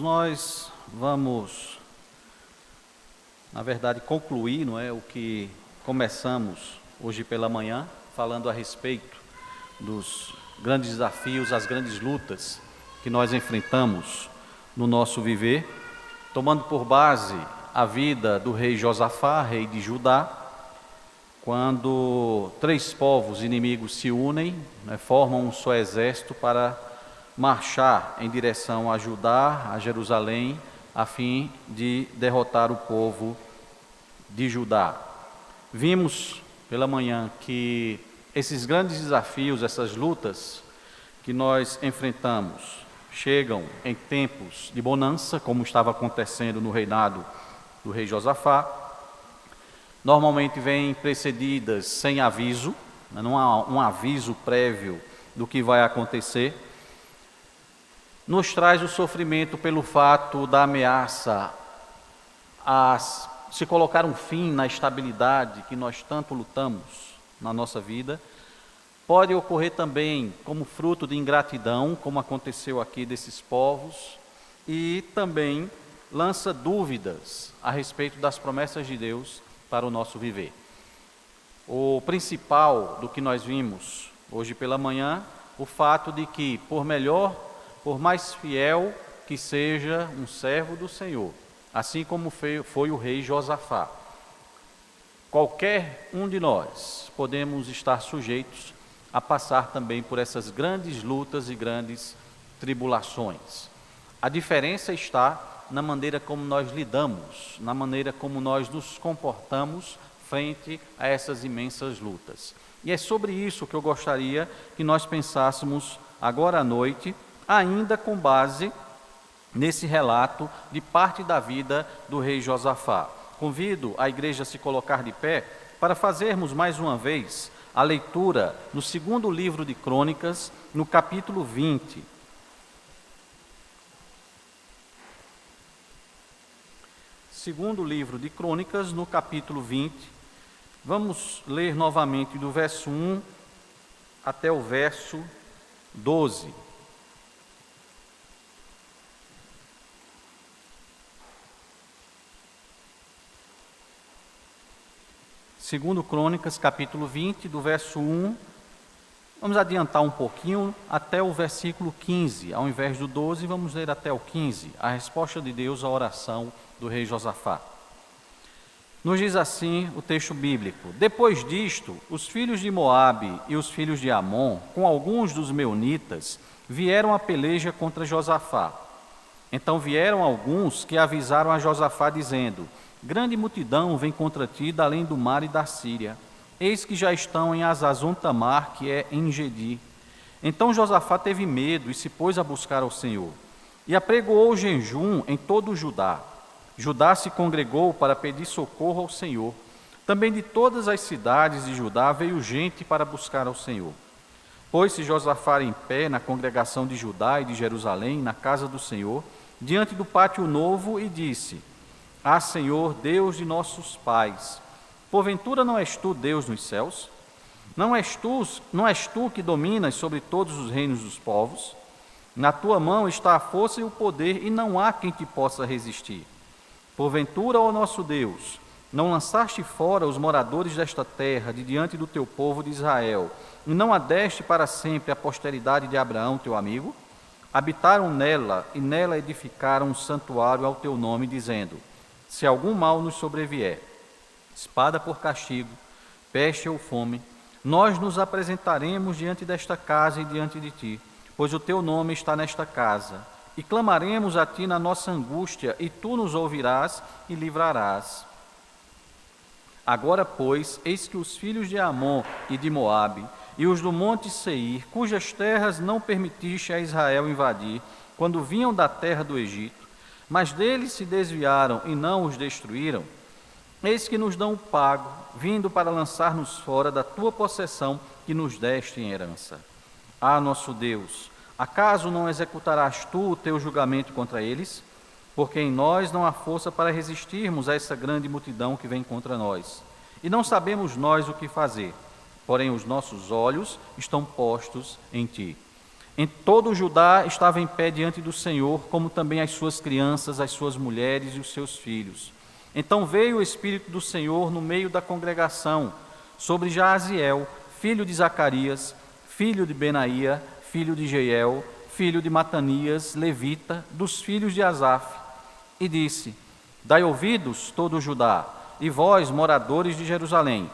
nós vamos, na verdade, concluir, não é, o que começamos hoje pela manhã, falando a respeito dos grandes desafios, as grandes lutas que nós enfrentamos no nosso viver, tomando por base a vida do rei Josafá, rei de Judá, quando três povos inimigos se unem, né, formam um só exército para marchar em direção a Judá, a Jerusalém, a fim de derrotar o povo de Judá. Vimos pela manhã que esses grandes desafios, essas lutas que nós enfrentamos, chegam em tempos de bonança, como estava acontecendo no reinado do rei Josafá. Normalmente vêm precedidas sem aviso, não há um aviso prévio do que vai acontecer. Nos traz o sofrimento pelo fato da ameaça a se colocar um fim na estabilidade que nós tanto lutamos na nossa vida. Pode ocorrer também como fruto de ingratidão, como aconteceu aqui desses povos, e também lança dúvidas a respeito das promessas de Deus para o nosso viver. O principal do que nós vimos hoje pela manhã, o fato de que, por mais fiel que seja um servo do Senhor, assim como foi o rei Josafá, qualquer um de nós podemos estar sujeitos a passar também por essas grandes lutas e grandes tribulações. A diferença está na maneira como nós lidamos, na maneira como nós nos comportamos frente a essas imensas lutas. E é sobre isso que eu gostaria que nós pensássemos agora à noite, ainda com base nesse relato de parte da vida do rei Josafá. Convido a igreja a se colocar de pé para fazermos mais uma vez a leitura no segundo livro de Crônicas, no capítulo 20. Segundo livro de Crônicas, no capítulo 20. Vamos ler novamente do verso 1 até o verso 12. Segundo Crônicas, capítulo 20, do verso 1, vamos adiantar um pouquinho até o versículo 15, ao invés do 12, vamos ler até o 15, a resposta de Deus à oração do rei Josafá. Nos diz assim o texto bíblico: depois disto, os filhos de Moabe e os filhos de Amon, com alguns dos meunitas, vieram à peleja contra Josafá. Então vieram alguns que avisaram a Josafá, dizendo: grande multidão vem contra ti da além do mar e da Síria. Eis que já estão em Azazon-Tamar, que é em Gedi. Então Josafá teve medo e se pôs a buscar ao Senhor. E apregoou o jejum em todo o Judá. Judá se congregou para pedir socorro ao Senhor. Também de todas as cidades de Judá veio gente para buscar ao Senhor. Pôs-se Josafá em pé na congregação de Judá e de Jerusalém, na casa do Senhor, diante do pátio novo, e disse: ah, Senhor, Deus de nossos pais, porventura não és tu Deus nos céus? Não és tu que dominas sobre todos os reinos dos povos? Na tua mão está a força e o poder, e não há quem te possa resistir. Porventura, ó nosso Deus, não lançaste fora os moradores desta terra de diante do teu povo de Israel, e não a deste para sempre a posteridade de Abraão, teu amigo? Habitaram nela, e nela edificaram um santuário ao teu nome, dizendo: se algum mal nos sobrevier, espada por castigo, peste ou fome, nós nos apresentaremos diante desta casa e diante de ti, pois o teu nome está nesta casa, e clamaremos a ti na nossa angústia, e tu nos ouvirás e livrarás. Agora, pois, eis que os filhos de Amon e de Moabe, e os do monte Seir, cujas terras não permitiste a Israel invadir, quando vinham da terra do Egito, mas deles se desviaram e não os destruíram, eis que nos dão o pago, vindo para lançar-nos fora da tua possessão que nos deste em herança. Ah, nosso Deus, acaso não executarás tu o teu julgamento contra eles? Porque em nós não há força para resistirmos a essa grande multidão que vem contra nós. E não sabemos nós o que fazer, porém os nossos olhos estão postos em ti. Em todo o Judá estava em pé diante do Senhor, como também as suas crianças, as suas mulheres e os seus filhos. Então veio o Espírito do Senhor no meio da congregação, sobre Jaaziel, filho de Zacarias, filho de Benaía, filho de Jeiel, filho de Matanias, levita, dos filhos de Asaf, e disse: Dai ouvidos, todo o Judá, e vós, moradores de Jerusalém,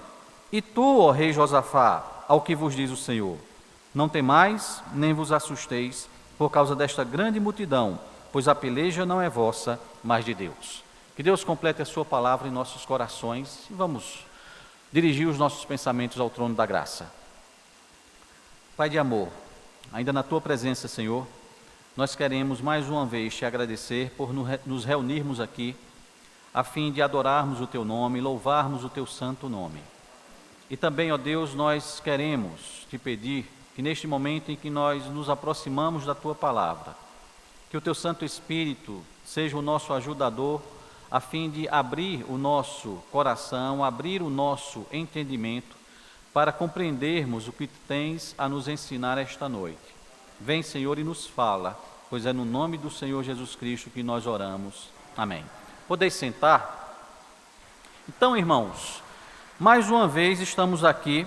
e tu, ó rei Josafá, ao que vos diz o Senhor: Não temais, nem vos assusteis, por causa desta grande multidão, pois a peleja não é vossa, mas de Deus. Que Deus complete a sua palavra em nossos corações e vamos dirigir os nossos pensamentos ao trono da graça. Pai de amor, ainda na tua presença, Senhor, nós queremos mais uma vez te agradecer por nos reunirmos aqui, a fim de adorarmos o teu nome, louvarmos o teu santo nome. E também, ó Deus, nós queremos te pedir que neste momento em que nós nos aproximamos da tua palavra, que o teu Santo Espírito seja o nosso ajudador, a fim de abrir o nosso coração, abrir o nosso entendimento, para compreendermos o que tu tens a nos ensinar esta noite. Vem, Senhor, e nos fala, pois é no nome do Senhor Jesus Cristo que nós oramos. Amém. Podeis sentar? Então, irmãos, mais uma vez estamos aqui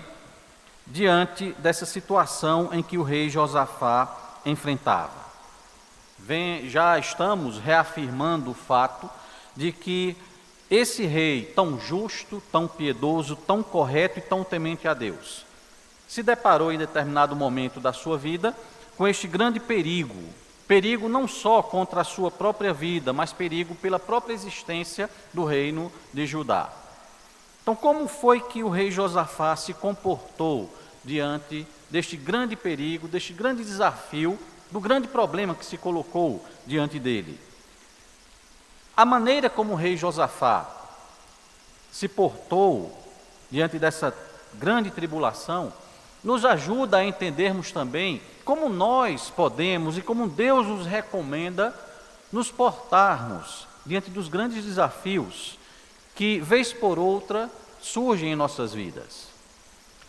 diante dessa situação em que o rei Josafá enfrentava. Já estamos reafirmando o fato de que esse rei tão justo, tão piedoso, tão correto e tão temente a Deus, se deparou em determinado momento da sua vida com este grande perigo não só contra a sua própria vida, mas perigo pela própria existência do reino de Judá. Então, como foi que o rei Josafá se comportou diante deste grande perigo, deste grande desafio, do grande problema que se colocou diante dele? A maneira como o rei Josafá se portou diante dessa grande tribulação nos ajuda a entendermos também como nós podemos e como Deus nos recomenda nos portarmos diante dos grandes desafios que, vez por outra, surgem em nossas vidas.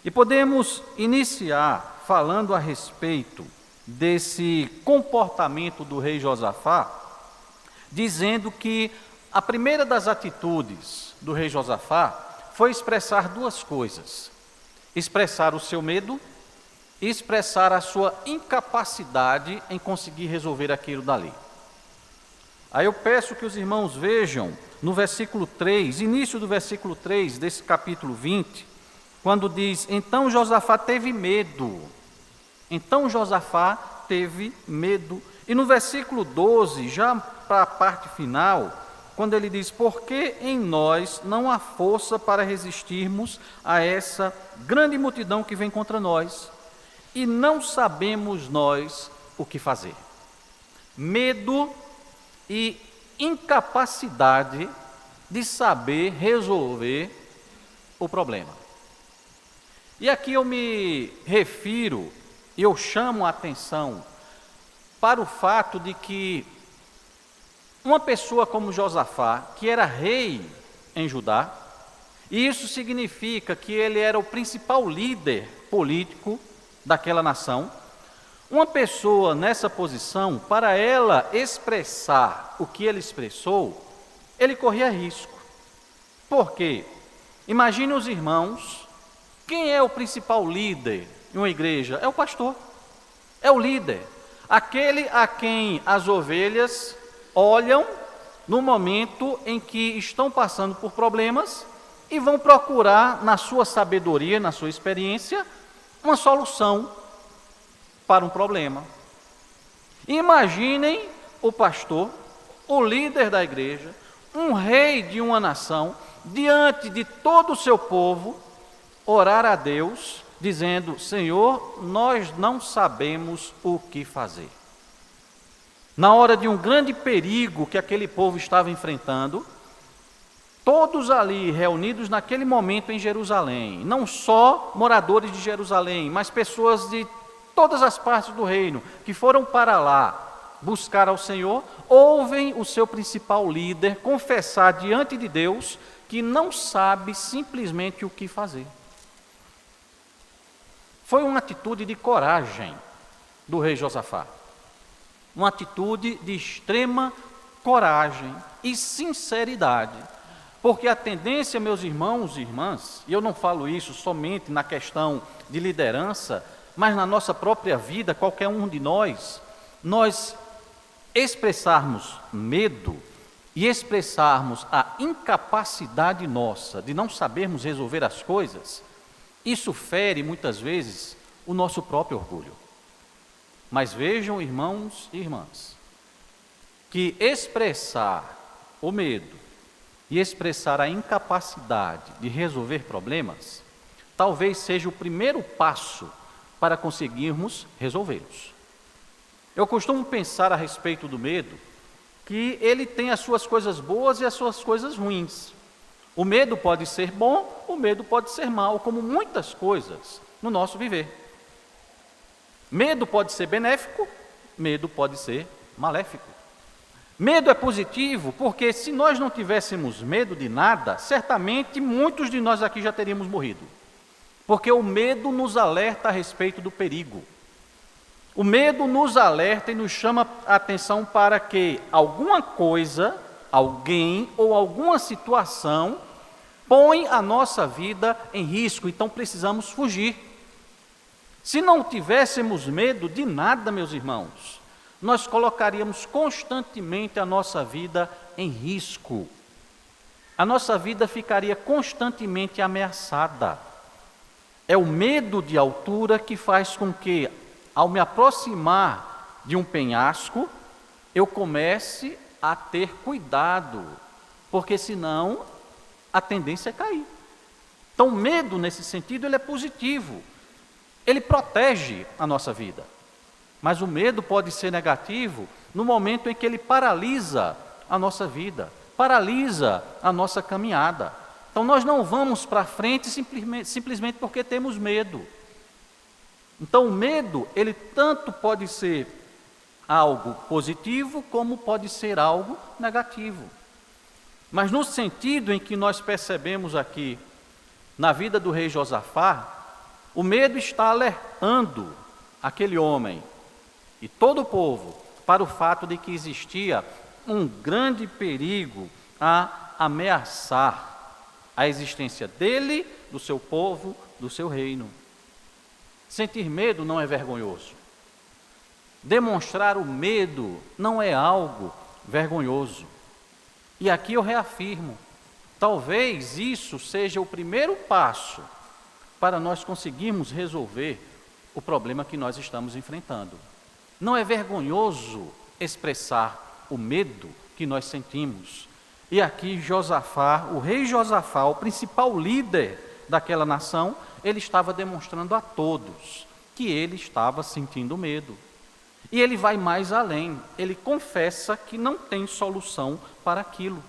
E podemos iniciar falando a respeito desse comportamento do rei Josafá, dizendo que a primeira das atitudes do rei Josafá foi expressar duas coisas: expressar o seu medo e expressar a sua incapacidade em conseguir resolver aquilo dali. Aí eu peço que os irmãos vejam no versículo 3, início do versículo 3 desse capítulo 20, quando diz: Então Josafá teve medo. Então Josafá teve medo. E no versículo 12, já para a parte final, quando ele diz: Porque em nós não há força para resistirmos a essa grande multidão que vem contra nós, e não sabemos nós o que fazer. Medo e incapacidade de saber resolver o problema. E aqui eu me refiro e eu chamo a atenção para o fato de que uma pessoa como Josafá, que era rei em Judá, e isso significa que ele era o principal líder político daquela nação, uma pessoa nessa posição, para ela expressar o que ele expressou, ele corria risco. Por quê? Imagine os irmãos, quem é o principal líder em uma igreja? É o pastor, é o líder, aquele a quem as ovelhas olham no momento em que estão passando por problemas e vão procurar, na sua sabedoria, na sua experiência, uma solução para um problema. Imaginem o pastor, o líder da igreja, um rei de uma nação, diante de todo o seu povo, orar a Deus, dizendo: Senhor, nós não sabemos o que fazer. Na hora de um grande perigo que aquele povo estava enfrentando, todos ali reunidos naquele momento em Jerusalém, não só moradores de Jerusalém, mas pessoas de todas as partes do reino, que foram para lá buscar ao Senhor, ouvem o seu principal líder confessar diante de Deus que não sabe simplesmente o que fazer. Foi uma atitude de coragem do rei Josafá. Uma atitude de extrema coragem e sinceridade, porque a tendência, meus irmãos e irmãs, e eu não falo isso somente na questão de liderança, mas na nossa própria vida, qualquer um de nós expressarmos medo e expressarmos a incapacidade nossa de não sabermos resolver as coisas, isso fere muitas vezes o nosso próprio orgulho. Mas vejam, irmãos e irmãs, que expressar o medo e expressar a incapacidade de resolver problemas, talvez seja o primeiro passo para conseguirmos resolvê-los. Eu costumo pensar a respeito do medo, que ele tem as suas coisas boas e as suas coisas ruins. O medo pode ser bom, o medo pode ser mau, como muitas coisas no nosso viver. Medo pode ser benéfico, medo pode ser maléfico. Medo é positivo porque se nós não tivéssemos medo de nada, certamente muitos de nós aqui já teríamos morrido. Porque o medo nos alerta a respeito do perigo. O medo nos alerta e nos chama a atenção para que alguma coisa, alguém ou alguma situação põe a nossa vida em risco, então precisamos fugir. Se não tivéssemos medo de nada, meus irmãos, nós colocaríamos constantemente a nossa vida em risco. A nossa vida ficaria constantemente ameaçada. É o medo de altura que faz com que, ao me aproximar de um penhasco, eu comece a ter cuidado, porque senão a tendência é cair. Então, o medo, nesse sentido, ele é positivo. Ele protege a nossa vida. Mas o medo pode ser negativo no momento em que ele paralisa a nossa vida, paralisa a nossa caminhada. Então nós não vamos para frente simplesmente porque temos medo. Então o medo, ele tanto pode ser algo positivo como pode ser algo negativo. Mas no sentido em que nós percebemos aqui na vida do rei Josafá, o medo está alertando aquele homem e todo o povo para o fato de que existia um grande perigo a ameaçar a existência dele, do seu povo, do seu reino. Sentir medo não é vergonhoso. Demonstrar o medo não é algo vergonhoso. E aqui eu reafirmo, talvez isso seja o primeiro passo para nós conseguirmos resolver o problema que nós estamos enfrentando. Não é vergonhoso expressar o medo que nós sentimos. E aqui Josafá, o rei Josafá, o principal líder daquela nação, ele estava demonstrando a todos que ele estava sentindo medo. E ele vai mais além, ele confessa que não tem solução para aquilo.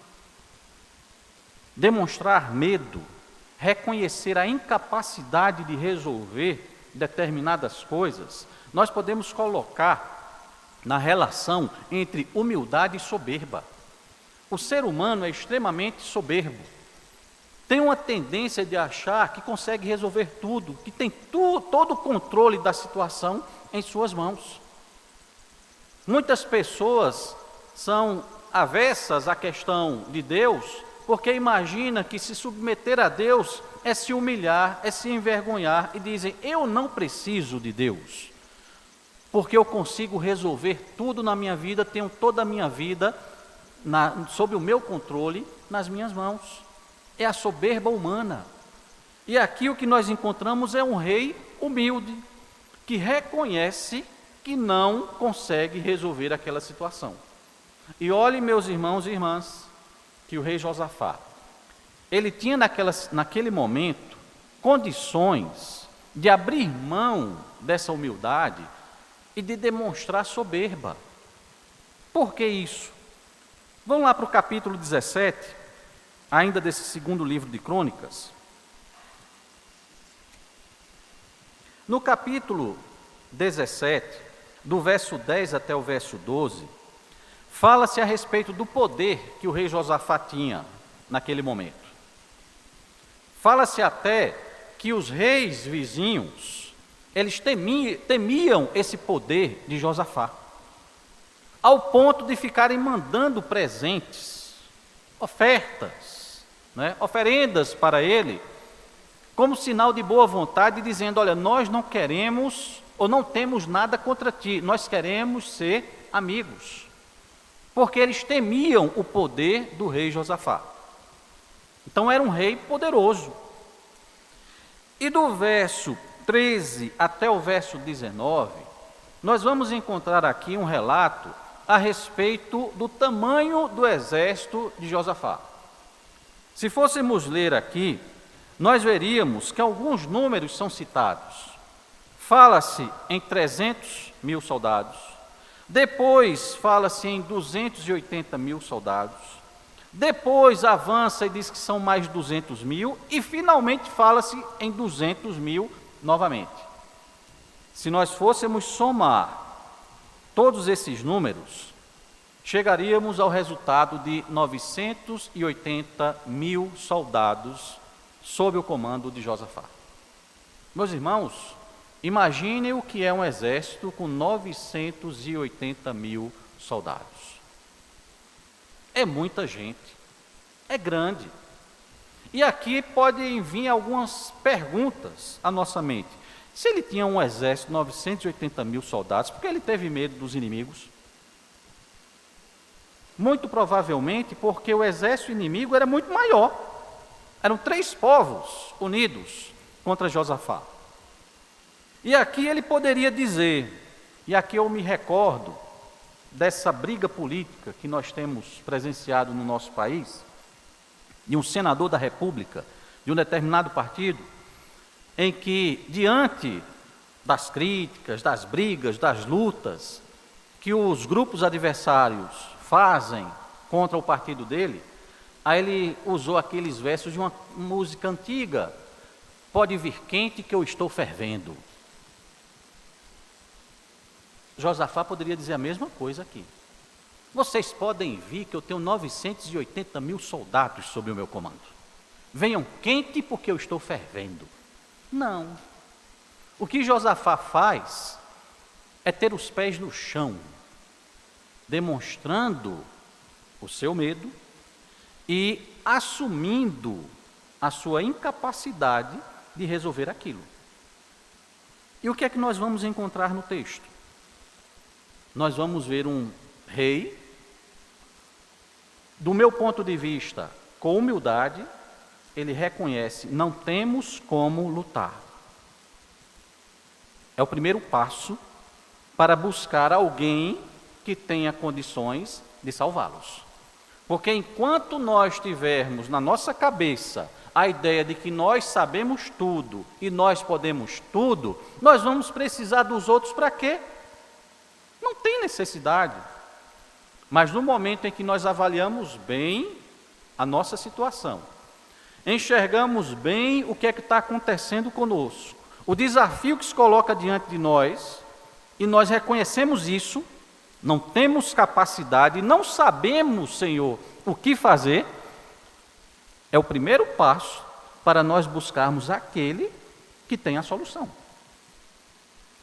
Demonstrar medo, reconhecer a incapacidade de resolver determinadas coisas, nós podemos colocar na relação entre humildade e soberba. O ser humano é extremamente soberbo. Tem uma tendência de achar que consegue resolver tudo, que tem todo o controle da situação em suas mãos. Muitas pessoas são avessas à questão de Deus, porque imagina que se submeter a Deus é se humilhar, é se envergonhar, e dizem, eu não preciso de Deus, porque eu consigo resolver tudo na minha vida, tenho toda a minha vida sob o meu controle, nas minhas mãos. É a soberba humana. E aqui o que nós encontramos é um rei humilde, que reconhece que não consegue resolver aquela situação. E olhe, meus irmãos e irmãs, que o rei Josafá, ele tinha naquele momento condições de abrir mão dessa humildade e de demonstrar soberba. Por que isso? Vamos lá para o capítulo 17, ainda desse segundo livro de Crônicas. No capítulo 17, do verso 10 até o verso 12, fala-se a respeito do poder que o rei Josafá tinha naquele momento. Fala-se até que os reis vizinhos Eles temiam esse poder de Josafá, ao ponto de ficarem mandando presentes, ofertas, oferendas para ele, como sinal de boa vontade, dizendo: olha, nós não queremos ou não temos nada contra ti, nós queremos ser amigos, porque eles temiam o poder do rei Josafá. Então era um rei poderoso. E do verso 13 até o verso 19, nós vamos encontrar aqui um relato a respeito do tamanho do exército de Josafá. Se fôssemos ler aqui, nós veríamos que alguns números são citados. Fala-se em 300.000 soldados, depois fala-se em 280.000 soldados, depois avança e diz que são mais 200.000 e finalmente fala-se em 200.000 novamente. Se nós fôssemos somar todos esses números, chegaríamos ao resultado de 980.000 soldados sob o comando de Josafá. Meus irmãos, imaginem o que é um exército com 980.000 soldados. É muita gente, é grande. E aqui podem vir algumas perguntas à nossa mente. Se ele tinha um exército de 980.000 soldados, por que ele teve medo dos inimigos? Muito provavelmente porque o exército inimigo era muito maior. Eram 3 povos unidos contra Josafá. E aqui ele poderia dizer, e aqui eu me recordo dessa briga política que nós temos presenciado no nosso país, de um senador da República, de um determinado partido, em que, diante das críticas, das brigas, das lutas que os grupos adversários fazem contra o partido dele, aí ele usou aqueles versos de uma música antiga: pode vir quente que eu estou fervendo. Josafá poderia dizer a mesma coisa aqui. Vocês podem vir que eu tenho 980.000 soldados sob o meu comando. Venham quente porque eu estou fervendo. Não. O que Josafá faz é ter os pés no chão, demonstrando o seu medo e assumindo a sua incapacidade de resolver aquilo. E o que é que nós vamos encontrar no texto? Nós vamos ver um rei, do meu ponto de vista, com humildade, ele reconhece: não temos como lutar. É o primeiro passo para buscar alguém que tenha condições de salvá-los. Porque enquanto nós tivermos na nossa cabeça a ideia de que nós sabemos tudo e nós podemos tudo, nós vamos precisar dos outros para quê? Não tem necessidade. Mas no momento em que nós avaliamos bem a nossa situação, enxergamos bem o que é que está acontecendo conosco, o desafio que se coloca diante de nós, e nós reconhecemos isso, não temos capacidade, não sabemos, Senhor, o que fazer, é o primeiro passo para nós buscarmos aquele que tem a solução.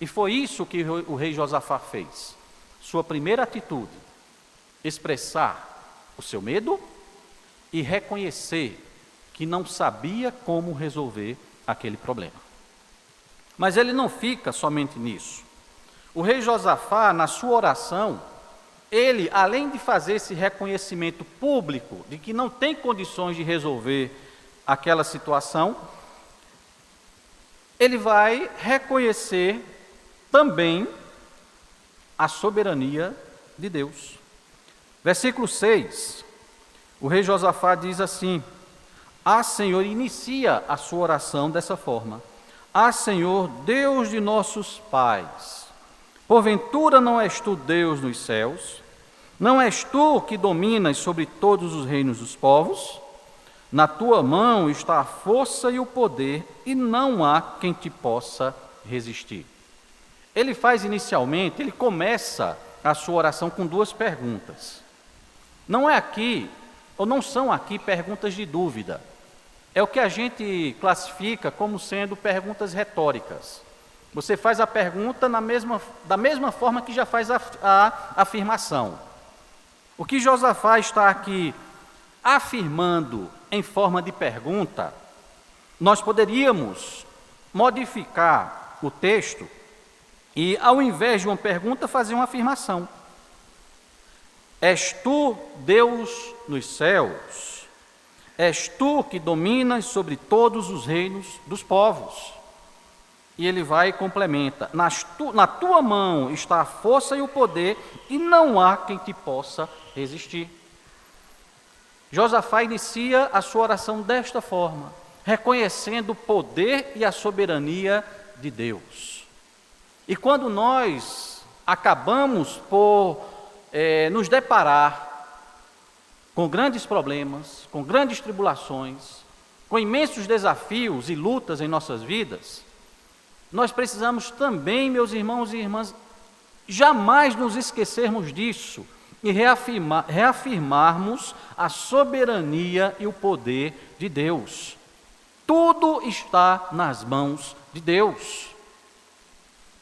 E foi isso que o rei Josafá fez. Sua primeira atitude: expressar o seu medo e reconhecer que não sabia como resolver aquele problema. Mas ele não fica somente nisso. O rei Josafá, na sua oração, ele, além de fazer esse reconhecimento público de que não tem condições de resolver aquela situação, ele vai reconhecer também a soberania de Deus. Versículo 6, o rei Josafá diz assim: Ah, Senhor, inicia a sua oração dessa forma: Ah, Senhor, Deus de nossos pais, porventura não és tu Deus nos céus? Não és tu que dominas sobre todos os reinos dos povos? Na tua mão está a força e o poder, e não há quem te possa resistir. Ele faz inicialmente, ele começa a sua oração com 2 perguntas. Não é aqui, ou não são aqui perguntas de dúvida. É o que a gente classifica como sendo perguntas retóricas. Você faz a pergunta da mesma forma que já faz a afirmação. O que Josafá está aqui afirmando em forma de pergunta, nós poderíamos modificar o texto e, ao invés de uma pergunta, fazer uma afirmação. És tu, Deus nos céus, és tu que dominas sobre todos os reinos dos povos. E ele vai e complementa: na tua mão está a força e o poder, e não há quem te possa resistir. Josafá inicia a sua oração desta forma, reconhecendo o poder e a soberania de Deus. E quando nós acabamos por nos deparar com grandes problemas, com grandes tribulações, com imensos desafios e lutas em nossas vidas, nós precisamos também, meus irmãos e irmãs, jamais nos esquecermos disso e reafirmarmos a soberania e o poder de Deus. Tudo está nas mãos de Deus.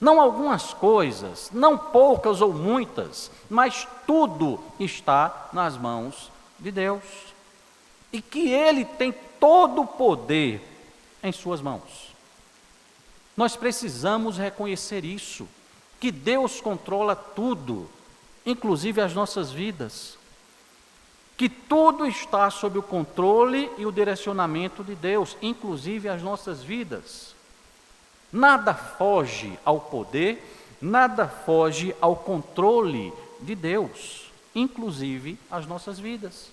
Não algumas coisas, não poucas ou muitas, mas tudo está nas mãos de Deus. E que Ele tem todo o poder em suas mãos. Nós precisamos reconhecer isso, que Deus controla tudo, inclusive as nossas vidas. Que tudo está sob o controle e o direcionamento de Deus, inclusive as nossas vidas. Nada foge ao poder, nada foge ao controle de Deus, inclusive as nossas vidas.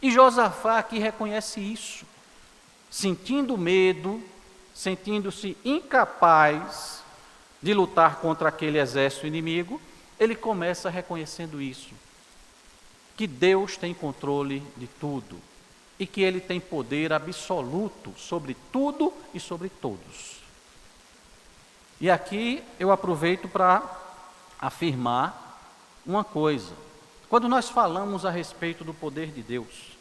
E Josafá aqui reconhece isso, sentindo medo, sentindo-se incapaz de lutar contra aquele exército inimigo, ele começa reconhecendo isso, que Deus tem controle de tudo e que Ele tem poder absoluto sobre tudo e sobre todos. E aqui eu aproveito para afirmar uma coisa. Quando nós falamos a respeito do poder de Deus,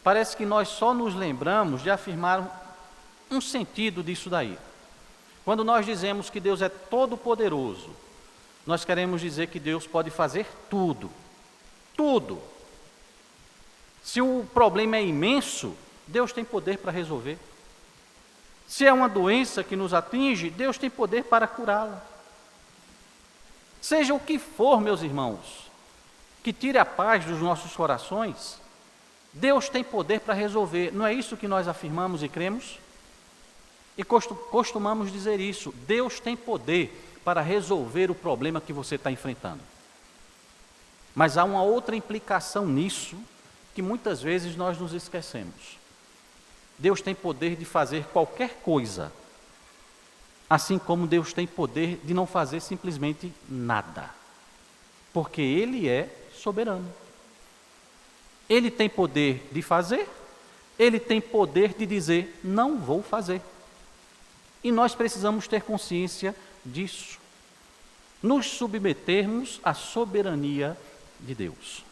parece que nós só nos lembramos de afirmar um sentido disso daí. Quando nós dizemos que Deus é todo-poderoso, nós queremos dizer que Deus pode fazer tudo. Tudo. Se o problema é imenso, Deus tem poder para resolver. Se é uma doença que nos atinge, Deus tem poder para curá-la. Seja o que for, meus irmãos, que tire a paz dos nossos corações, Deus tem poder para resolver. Não é isso que nós afirmamos e cremos? E costumamos dizer isso: Deus tem poder para resolver o problema que você está enfrentando. Mas há uma outra implicação nisso, que muitas vezes nós nos esquecemos. Deus tem poder de fazer qualquer coisa, assim como Deus tem poder de não fazer simplesmente nada, porque Ele é soberano. Ele tem poder de fazer, Ele tem poder de dizer: não vou fazer. E nós precisamos ter consciência disso, nos submetermos à soberania de Deus.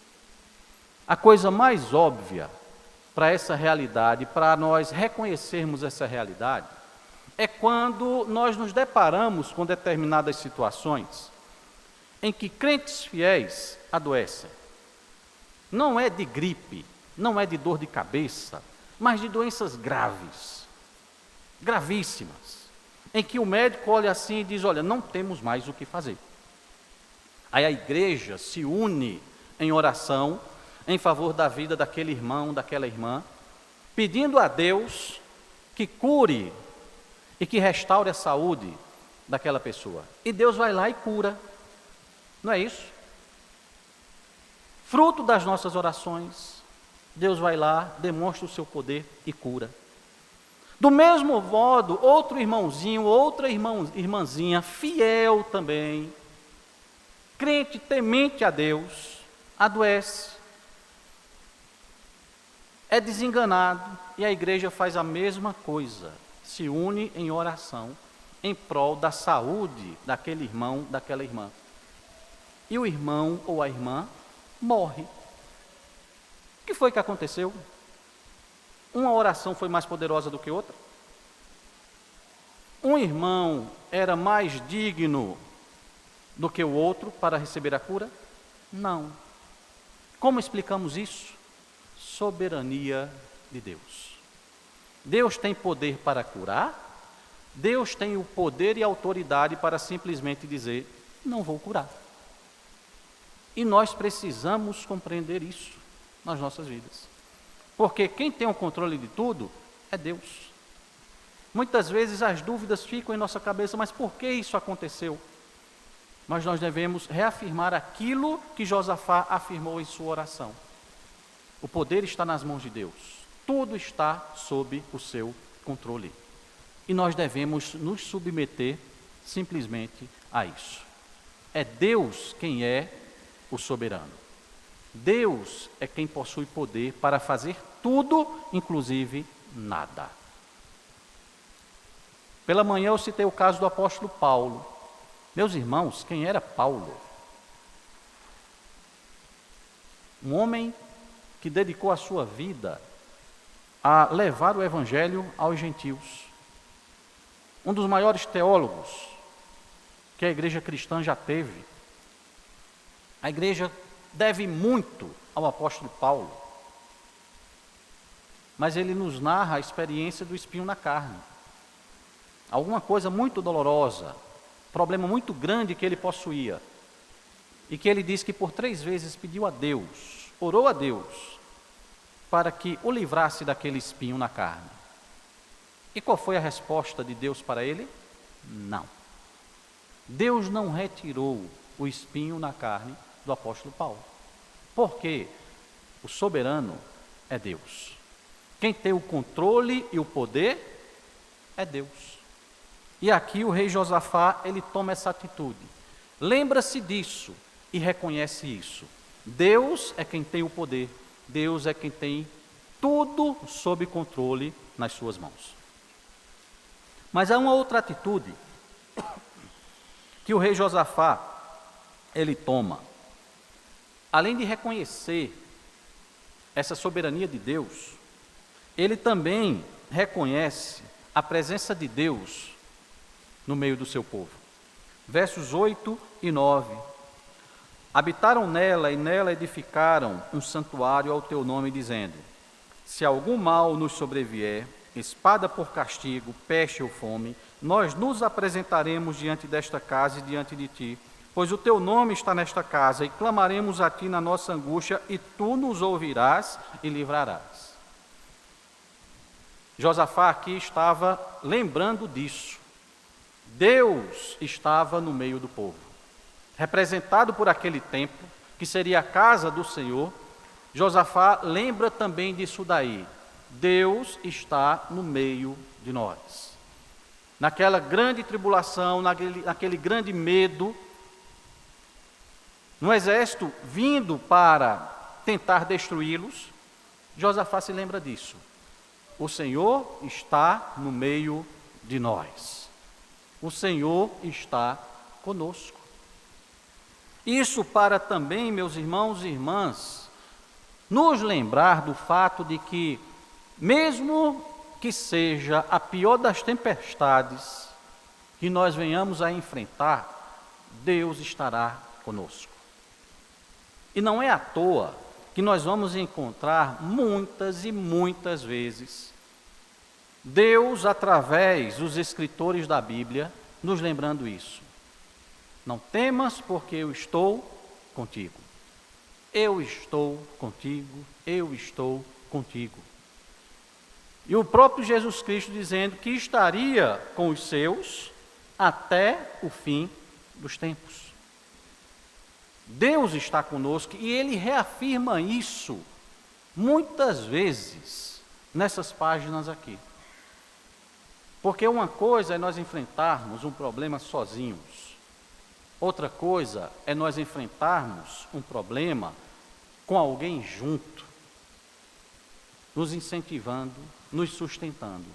A coisa mais óbvia para essa realidade, para nós reconhecermos essa realidade, é quando nós nos deparamos com determinadas situações em que crentes fiéis adoecem. Não é de gripe, não é de dor de cabeça, mas de doenças graves, gravíssimas, em que o médico olha assim e diz: olha, não temos mais o que fazer. Aí a igreja se une em oração em favor da vida daquele irmão, daquela irmã, pedindo a Deus que cure e que restaure a saúde daquela pessoa. E Deus vai lá e cura. Não é isso? Fruto das nossas orações, Deus vai lá, demonstra o seu poder e cura. Do mesmo modo, outro irmãozinho, outra irmãzinha, fiel também, crente, temente a Deus, adoece, é desenganado, e a igreja faz a mesma coisa, se une em oração, em prol da saúde daquele irmão, daquela irmã. E o irmão ou a irmã morre. O que foi que aconteceu? Uma oração foi mais poderosa do que outra? Um irmão era mais digno do que o outro para receber a cura? Não. Como explicamos isso? Soberania de Deus. Deus tem poder para curar, Deus tem o poder e a autoridade para simplesmente dizer, não vou curar. E nós precisamos compreender isso nas nossas vidas. Porque quem tem o controle de tudo é Deus. Muitas vezes as dúvidas ficam em nossa cabeça, mas por que isso aconteceu? Mas nós devemos reafirmar aquilo que Josafá afirmou em sua oração. O poder está nas mãos de Deus. Tudo está sob o seu controle. E nós devemos nos submeter simplesmente a isso. É Deus quem é o soberano. Deus é quem possui poder para fazer tudo, inclusive nada. Pela manhã eu citei o caso do apóstolo Paulo. Meus irmãos, quem era Paulo? Um homem que dedicou a sua vida a levar o evangelho aos gentios. Um dos maiores teólogos que a igreja cristã já teve. A igreja deve muito ao apóstolo Paulo. Mas ele nos narra a experiência do espinho na carne. Alguma coisa muito dolorosa, problema muito grande que ele possuía. E que ele diz que por 3 vezes pediu a Deus, orou a Deus, para que o livrasse daquele espinho na carne. E qual foi a resposta de Deus para ele? Não. Deus não retirou o espinho na carne do apóstolo Paulo. Porque o soberano é Deus. Quem tem o controle e o poder é Deus. E aqui o rei Josafá, ele toma essa atitude. Lembra-se disso e reconhece isso. Deus é quem tem o poder. Deus é quem tem tudo sob controle nas suas mãos. Mas há uma outra atitude que o rei Josafá, ele toma. Além de reconhecer essa soberania de Deus, ele também reconhece a presença de Deus no meio do seu povo. Versos 8 e 9. Habitaram nela e nela edificaram um santuário ao teu nome, dizendo: se algum mal nos sobrevier, espada por castigo, peste ou fome, nós nos apresentaremos diante desta casa e diante de ti, pois o teu nome está nesta casa, e clamaremos a ti na nossa angústia, e tu nos ouvirás e livrarás. Josafá aqui estava lembrando disso. Deus estava no meio do povo, representado por aquele templo, que seria a casa do Senhor. Josafá lembra também disso daí. Deus está no meio de nós. Naquela grande tribulação, naquele grande medo, no exército vindo para tentar destruí-los, Josafá se lembra disso. O Senhor está no meio de nós. O Senhor está conosco. Isso para também, meus irmãos e irmãs, nos lembrar do fato de que, mesmo que seja a pior das tempestades que nós venhamos a enfrentar, Deus estará conosco. E não é à toa que nós vamos encontrar muitas e muitas vezes Deus, através dos escritores da Bíblia, nos lembrando isso. Não temas, porque eu estou contigo. Eu estou contigo, eu estou contigo. E o próprio Jesus Cristo dizendo que estaria com os seus até o fim dos tempos. Deus está conosco e Ele reafirma isso muitas vezes nessas páginas aqui. Porque uma coisa é nós enfrentarmos um problema sozinhos. Outra coisa é nós enfrentarmos um problema com alguém junto, nos incentivando, nos sustentando.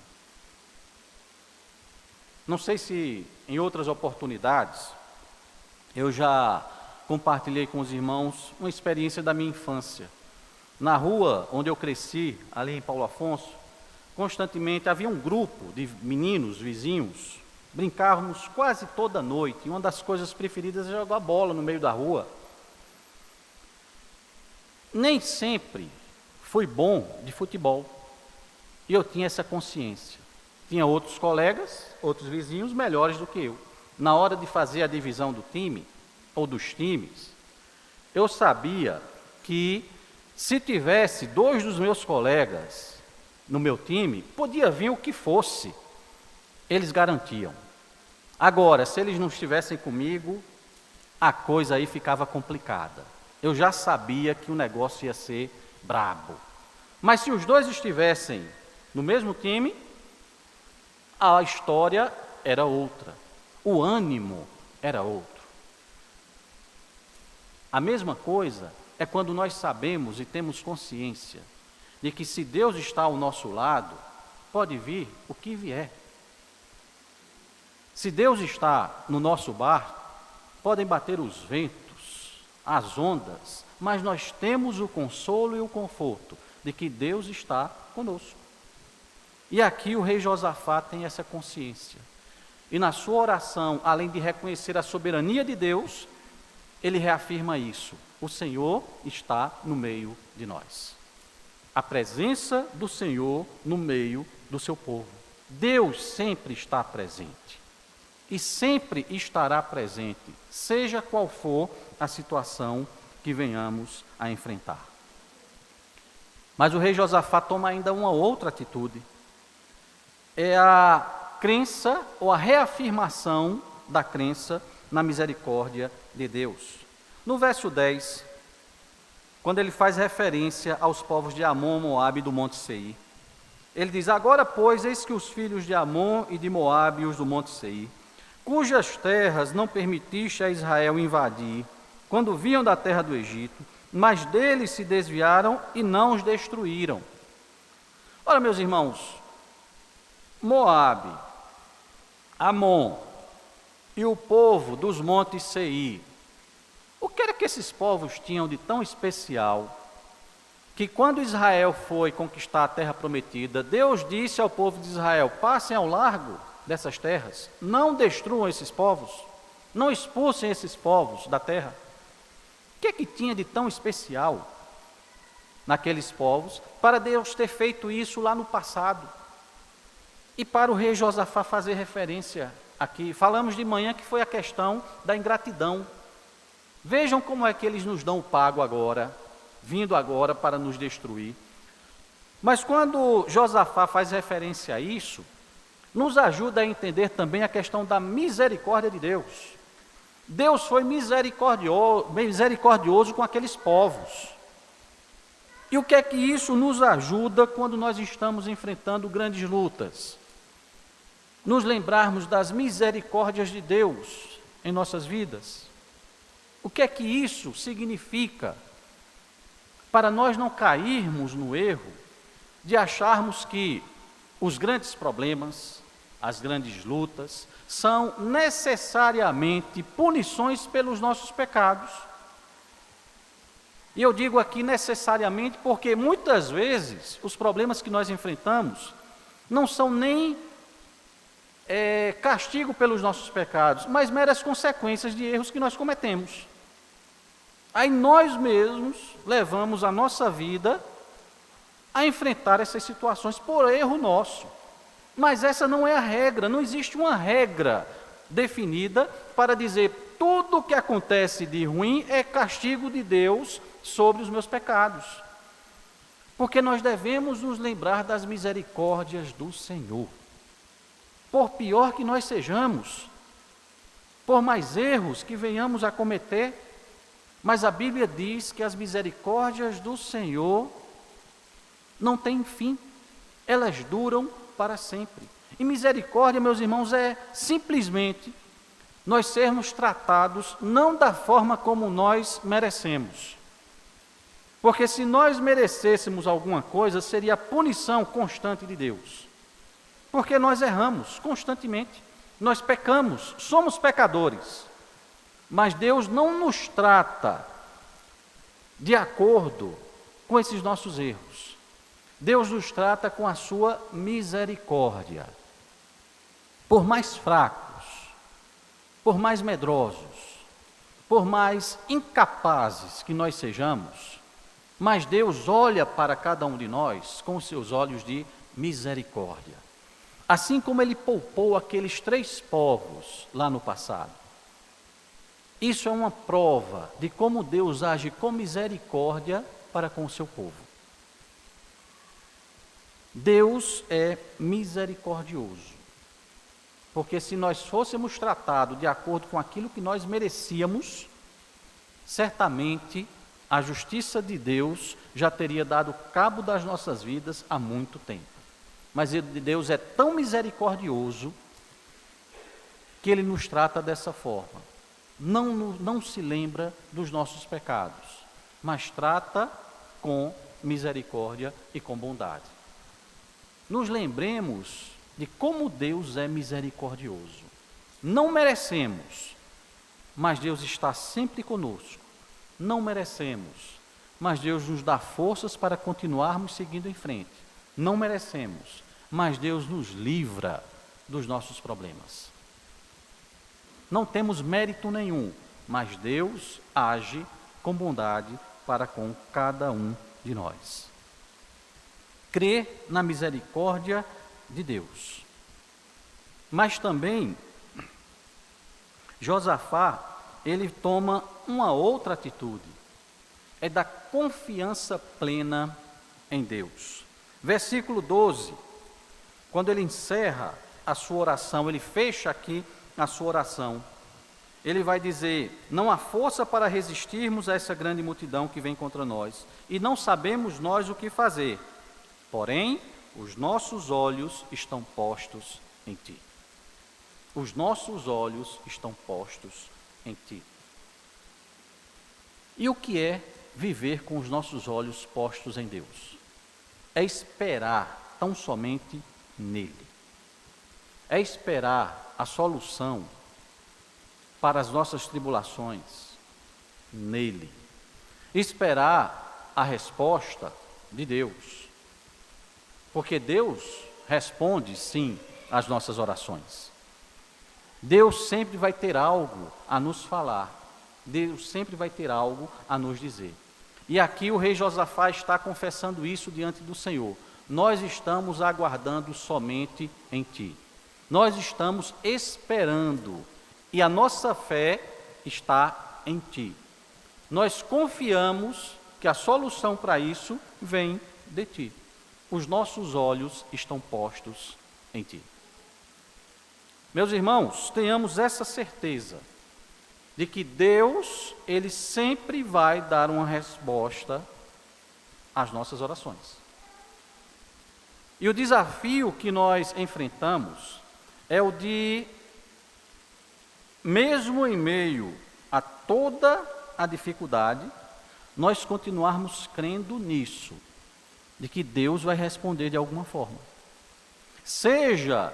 Não sei se em outras oportunidades eu já compartilhei com os irmãos uma experiência da minha infância. Na rua onde eu cresci, ali em Paulo Afonso, constantemente havia um grupo de meninos, vizinhos, brincávamos quase toda noite, e uma das coisas preferidas é jogar bola no meio da rua. Nem sempre fui bom de futebol, e eu tinha essa consciência. Tinha outros colegas, outros vizinhos melhores do que eu. Na hora de fazer a divisão do time, ou dos times, eu sabia que se tivesse 2 dos meus colegas no meu time, podia vir o que fosse, eles garantiam. Agora, se eles não estivessem comigo, a coisa aí ficava complicada. Eu já sabia que o negócio ia ser brabo. Mas se os 2 estivessem no mesmo time, a história era outra, o ânimo era outro. A mesma coisa é quando nós sabemos e temos consciência de que se Deus está ao nosso lado, pode vir o que vier. Se Deus está no nosso barco, podem bater os ventos, as ondas, mas nós temos o consolo e o conforto de que Deus está conosco. E aqui o rei Josafá tem essa consciência. E na sua oração, além de reconhecer a soberania de Deus, ele reafirma isso: o Senhor está no meio de nós. A presença do Senhor no meio do seu povo. Deus sempre está presente. E sempre estará presente, seja qual for a situação que venhamos a enfrentar. Mas o rei Josafá toma ainda uma outra atitude. É a crença ou a reafirmação da crença na misericórdia de Deus. No verso 10, quando ele faz referência aos povos de Amon, Moabe e do Monte Seir, ele diz: agora, pois, eis que os filhos de Amon e de Moabe, os do Monte Seir, cujas terras não permitiste a Israel invadir, quando vinham da terra do Egito, mas deles se desviaram e não os destruíram. Ora, meus irmãos, Moabe, Amon e o povo dos montes Seir, o que era que esses povos tinham de tão especial que quando Israel foi conquistar a terra prometida, Deus disse ao povo de Israel: passem ao largo dessas terras, não destruam esses povos, não expulsem esses povos da terra. O que é que tinha de tão especial naqueles povos para Deus ter feito isso lá no passado? E para o rei Josafá fazer referência aqui, falamos de manhã que foi a questão da ingratidão. Vejam como é que eles nos dão o pago agora, vindo agora para nos destruir. Mas quando Josafá faz referência a isso, nos ajuda a entender também a questão da misericórdia de Deus. Deus foi misericordioso com aqueles povos. E o que é que isso nos ajuda quando nós estamos enfrentando grandes lutas? Nos lembrarmos das misericórdias de Deus em nossas vidas. O que é que isso significa para nós não cairmos no erro de acharmos que os grandes problemas, as grandes lutas, são necessariamente punições pelos nossos pecados. E eu digo aqui necessariamente porque muitas vezes os problemas que nós enfrentamos não são nem castigo pelos nossos pecados, mas meras consequências de erros que nós cometemos. Aí nós mesmos levamos a nossa vida a enfrentar essas situações por erro nosso. Mas essa não é a regra, não existe uma regra definida para dizer tudo o que acontece de ruim é castigo de Deus sobre os meus pecados. Porque nós devemos nos lembrar das misericórdias do Senhor. Por pior que nós sejamos, por mais erros que venhamos a cometer, mas a Bíblia diz que as misericórdias do Senhor não têm fim, elas duram para sempre. E misericórdia, meus irmãos, é simplesmente nós sermos tratados não da forma como nós merecemos. Porque se nós merecêssemos alguma coisa, seria a punição constante de Deus. Porque nós erramos constantemente, nós pecamos, somos pecadores. Mas Deus não nos trata de acordo com esses nossos erros. Deus nos trata com a sua misericórdia. Por mais fracos, por mais medrosos, por mais incapazes que nós sejamos, mas Deus olha para cada um de nós com os seus olhos de misericórdia. Assim como Ele poupou aqueles 3 povos lá no passado. Isso é uma prova de como Deus age com misericórdia para com o seu povo. Deus é misericordioso. Porque se nós fôssemos tratados de acordo com aquilo que nós merecíamos, certamente a justiça de Deus já teria dado cabo das nossas vidas há muito tempo. Mas Deus é tão misericordioso que Ele nos trata dessa forma. Não se lembra dos nossos pecados, mas trata com misericórdia e com bondade. Nos lembremos de como Deus é misericordioso. Não merecemos, mas Deus está sempre conosco. Não merecemos, mas Deus nos dá forças para continuarmos seguindo em frente. Não merecemos, mas Deus nos livra dos nossos problemas. Não temos mérito nenhum, mas Deus age com bondade para com cada um de nós. Crer na misericórdia de Deus. Mas também, Josafá, ele toma uma outra atitude, é da confiança plena em Deus. Versículo 12, quando ele encerra a sua oração, ele fecha aqui a sua oração, ele vai dizer: não há força para resistirmos a essa grande multidão que vem contra nós, e não sabemos nós o que fazer, porém, os nossos olhos estão postos em Ti. Os nossos olhos estão postos em Ti. E o que é viver com os nossos olhos postos em Deus? É esperar tão somente nele. É esperar a solução para as nossas tribulações nele. Esperar a resposta de Deus. Porque Deus responde sim às nossas orações. Deus sempre vai ter algo a nos falar. Deus sempre vai ter algo a nos dizer. E aqui o rei Josafá está confessando isso diante do Senhor. Nós estamos aguardando somente em Ti. Nós estamos esperando. E a nossa fé está em Ti. Nós confiamos que a solução para isso vem de Ti. Os nossos olhos estão postos em Ti. Meus irmãos, tenhamos essa certeza de que Deus, Ele sempre vai dar uma resposta às nossas orações. E o desafio que nós enfrentamos é o de, mesmo em meio a toda a dificuldade, nós continuarmos crendo nisso, de que Deus vai responder de alguma forma. Seja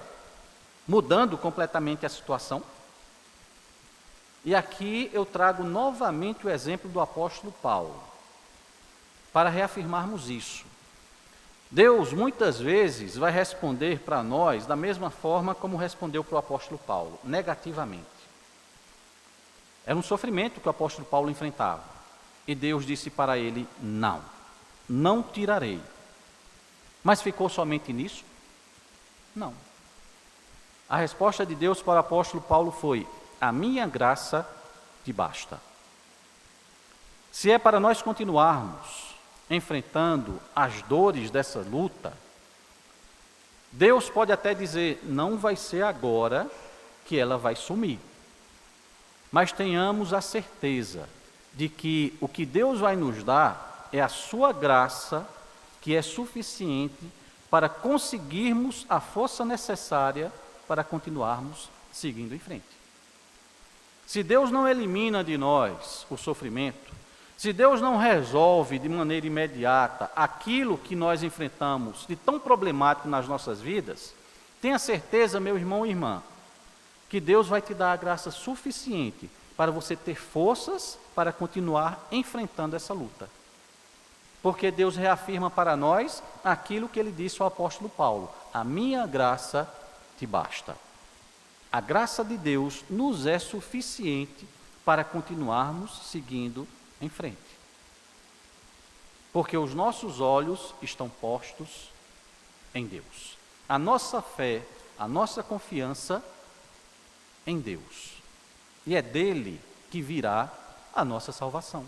mudando completamente a situação. E aqui eu trago novamente o exemplo do apóstolo Paulo, para reafirmarmos isso. Deus muitas vezes vai responder para nós da mesma forma como respondeu para o apóstolo Paulo, negativamente. Era um sofrimento que o apóstolo Paulo enfrentava. E Deus disse para ele: não tirarei. Mas ficou somente nisso? Não. A resposta de Deus para o apóstolo Paulo foi: a minha graça te basta. Se é para nós continuarmos enfrentando as dores dessa luta, Deus pode até dizer: não vai ser agora que ela vai sumir. Mas tenhamos a certeza de que o que Deus vai nos dar é a sua graça, que é suficiente para conseguirmos a força necessária para continuarmos seguindo em frente. Se Deus não elimina de nós o sofrimento, se Deus não resolve de maneira imediata aquilo que nós enfrentamos de tão problemático nas nossas vidas, tenha certeza, meu irmão e irmã, que Deus vai te dar a graça suficiente para você ter forças para continuar enfrentando essa luta. Porque Deus reafirma para nós aquilo que Ele disse ao apóstolo Paulo: a minha graça te basta. A graça de Deus nos é suficiente para continuarmos seguindo em frente. Porque os nossos olhos estão postos em Deus. A nossa fé, a nossa confiança em Deus. E é dele que virá a nossa salvação.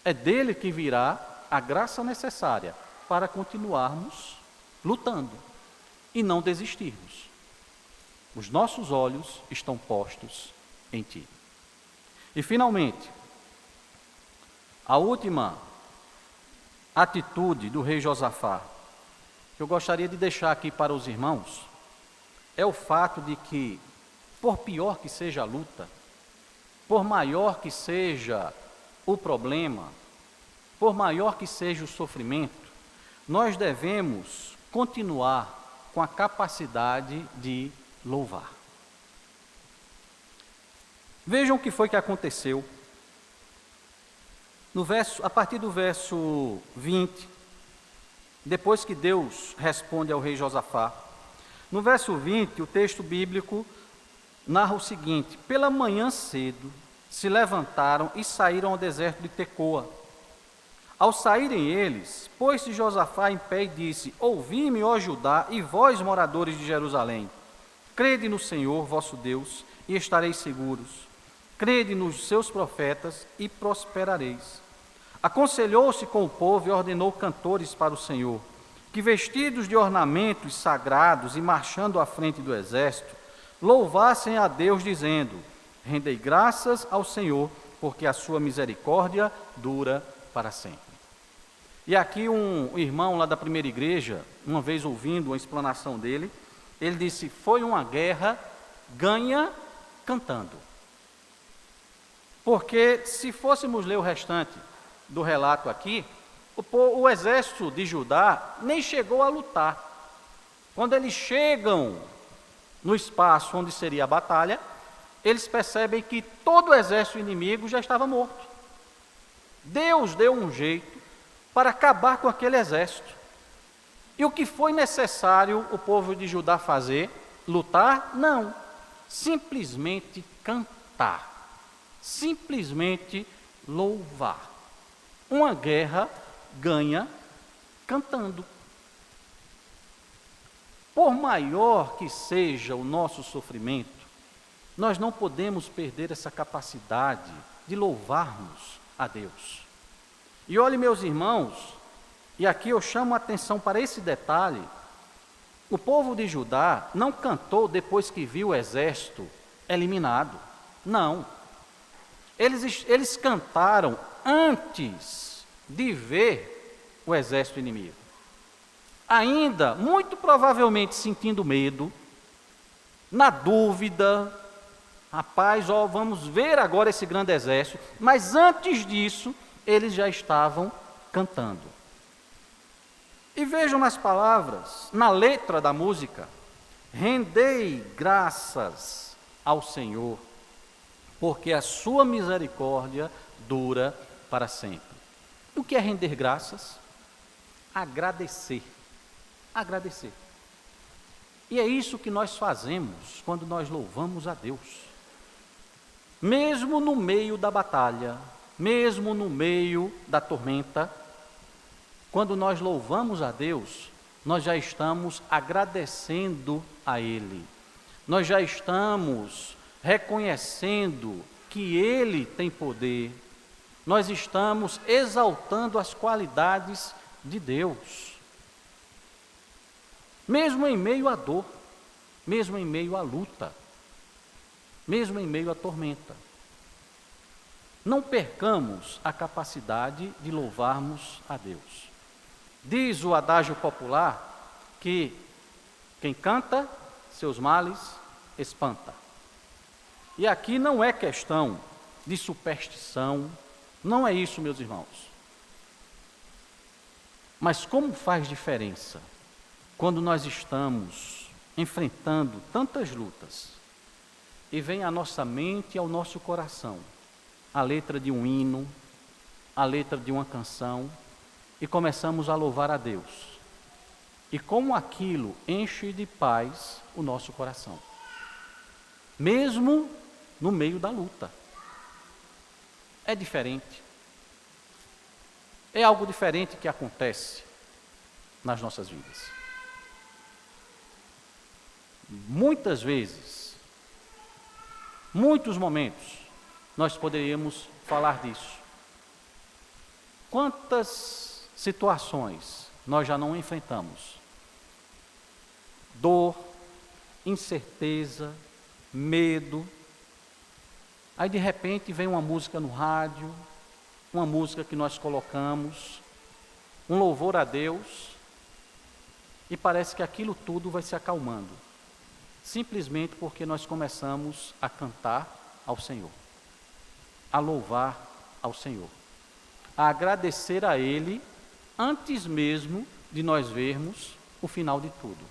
É dele que virá a graça necessária para continuarmos lutando e não desistirmos. Os nossos olhos estão postos em ti. E finalmente, a última atitude do rei Josafá, que eu gostaria de deixar aqui para os irmãos, é o fato de que, por pior que seja a luta, por maior que seja o problema, por maior que seja o sofrimento, nós devemos continuar com a capacidade de louvar. Vejam o que foi que aconteceu. A partir do verso 20, depois que Deus responde ao rei Josafá, no verso 20, o texto bíblico narra o seguinte: pela manhã cedo se levantaram e saíram ao deserto de Tecoa. Ao saírem eles, pôs-se Josafá em pé e disse: ouvi-me, ó Judá, e vós, moradores de Jerusalém, crede no Senhor vosso Deus e estareis seguros. Crede nos seus profetas e prosperareis. Aconselhou-se com o povo e ordenou cantores para o Senhor, que vestidos de ornamentos sagrados e marchando à frente do exército, louvassem a Deus dizendo: rendei graças ao Senhor, porque a sua misericórdia dura para sempre. E aqui um irmão lá da primeira igreja, uma vez ouvindo uma explanação dele, ele disse: foi uma guerra ganha cantando. Porque se fôssemos ler o restante do relato aqui, o exército de Judá nem chegou a lutar. Quando eles chegam no espaço onde seria a batalha, eles percebem que todo o exército inimigo já estava morto. Deus deu um jeito para acabar com aquele exército. E o que foi necessário o povo de Judá fazer? Lutar? Não. Simplesmente cantar. Simplesmente louvar. Uma guerra ganha cantando. Por maior que seja o nosso sofrimento, nós não podemos perder essa capacidade de louvarmos a Deus. E olhe, meus irmãos, e aqui eu chamo a atenção para esse detalhe: o povo de Judá não cantou depois que viu o exército eliminado. Não. Eles cantaram antes de ver o exército inimigo. Ainda, muito provavelmente sentindo medo, na dúvida, rapaz, vamos ver agora esse grande exército, mas antes disso, eles já estavam cantando. E vejam nas palavras, na letra da música: rendei graças ao Senhor, porque a sua misericórdia dura para sempre. O que é render graças? Agradecer. Agradecer. E é isso que nós fazemos quando nós louvamos a Deus. Mesmo no meio da batalha, mesmo no meio da tormenta, quando nós louvamos a Deus, nós já estamos agradecendo a Ele. Nós já estamos reconhecendo que Ele tem poder. Nós estamos exaltando as qualidades de Deus. Mesmo em meio à dor, mesmo em meio à luta, mesmo em meio à tormenta. Não percamos a capacidade de louvarmos a Deus. Diz o adágio popular que quem canta, seus males espanta. E aqui não é questão de superstição, não é isso, meus irmãos. Mas como faz diferença quando nós estamos enfrentando tantas lutas e vem à nossa mente e ao nosso coração a letra de um hino, a letra de uma canção, e começamos a louvar a Deus. E como aquilo enche de paz o nosso coração. mesmo no meio da luta. É diferente. É algo diferente que acontece nas nossas vidas. Muitas vezes, muitos momentos, nós poderíamos falar disso. Quantas situações nós já não enfrentamos? Dor, incerteza, medo. Aí de repente vem uma música no rádio, uma música que nós colocamos, um louvor a Deus, e parece que aquilo tudo vai se acalmando, simplesmente porque nós começamos a cantar ao Senhor, a louvar ao Senhor, a agradecer a Ele antes mesmo de nós vermos o final de tudo.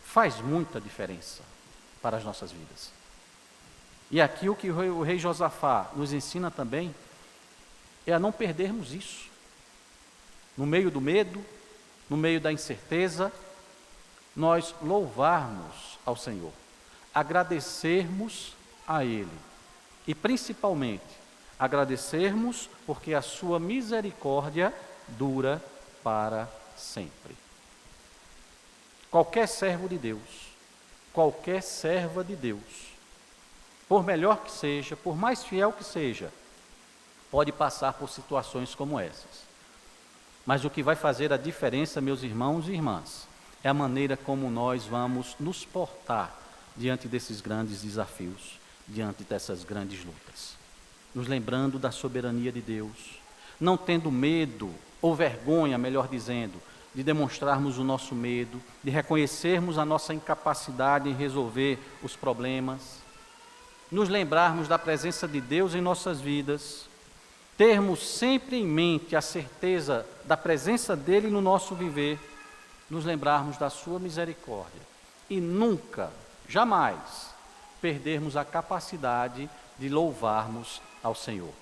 Faz muita diferença para as nossas vidas. E aqui o que o rei Josafá nos ensina também é a não perdermos isso. No meio do medo, no meio da incerteza, nós louvarmos ao Senhor, agradecermos a Ele e principalmente agradecermos porque a sua misericórdia dura para sempre. Qualquer servo de Deus, qualquer serva de Deus, por melhor que seja, por mais fiel que seja, pode passar por situações como essas. Mas o que vai fazer a diferença, meus irmãos e irmãs, é a maneira como nós vamos nos portar diante desses grandes desafios, diante dessas grandes lutas. Nos lembrando da soberania de Deus, não tendo medo, ou vergonha, melhor dizendo, de demonstrarmos o nosso medo, de reconhecermos a nossa incapacidade em resolver os problemas, nos lembrarmos da presença de Deus em nossas vidas, termos sempre em mente a certeza da presença dEle no nosso viver, nos lembrarmos da sua misericórdia e nunca, jamais, perdermos a capacidade de louvarmos ao Senhor.